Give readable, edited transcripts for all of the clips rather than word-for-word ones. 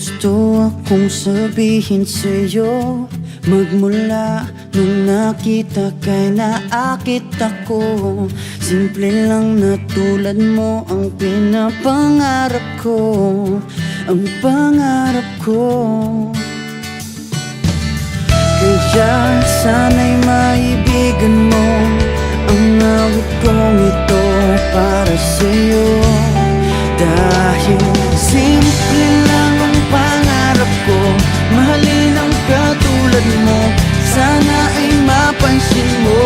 gusto akong sabihin sa'yo. Magmula nung nakita kay naakit ako. Simple lang na tulad mo ang pinapangarap ko. Ang pangarap ko. Kaya sana'y maibigan mo ang awit kong ito para sa'yo. Dahil simple lang ang pangarap ko, mahalin ang katulad mo, sana ay mapansin mo.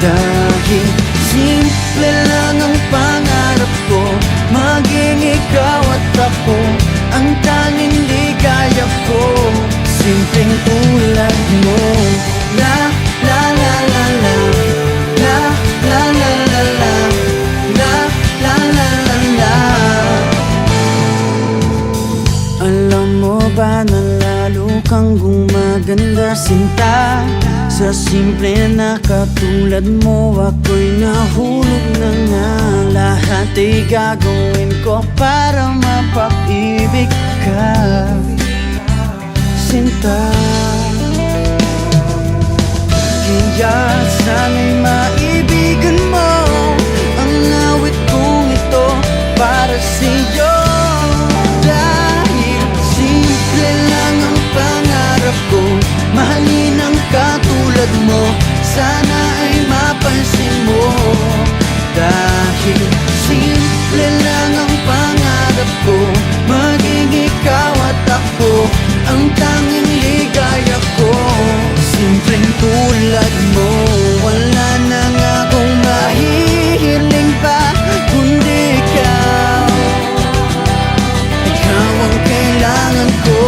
Dahil simple lang ang pangarap ko, maging ikaw at ako ang tanging ligaya ko. Simpleng tulad mo. La la la la la, la la la la la, la la la la la. Alam mo ba na lalo kang gumaganda, sinta? Sa simple na katulad mo, ako'y nahulog na nga. Lahat ay gagawin ko para mapag-ibig ka, sinta. Kaya sana'y maibigan mo ang awit kong ito para sa'yo. Dahil simple lang ang pangarap ko, mahalin ang katulad mo, sana ay mapansin mo. Dahil simple lang ang pangarap ko, maging ikaw at ako ang tanging ligaya ko. Simpleng tulad mo, wala na nga akong mahihiling pa kundi ikaw. Ikaw ang kailangan ko.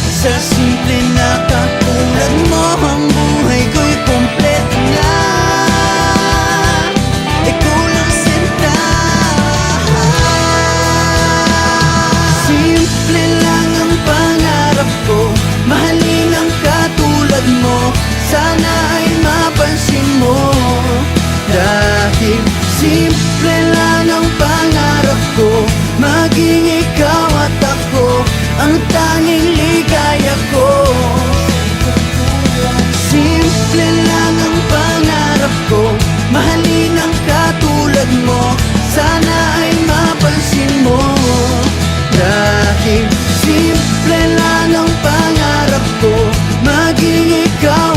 Sa simple na katulad mo, ang buhay ko'y kompleto na. Ikaw lang, sinta. Simple lang ang pangarap ko, mahalin ang katulad mo, sana ay mapansin mo. Dahil simple lang ang pangarap ko, maging ikaw at ako ang tanging ligaya ko. Simple lang ang pangarap ko, mahalin ang katulad mo, sana ay mapansin mo. Dahil simple lang ang pangarap ko, maging ikaw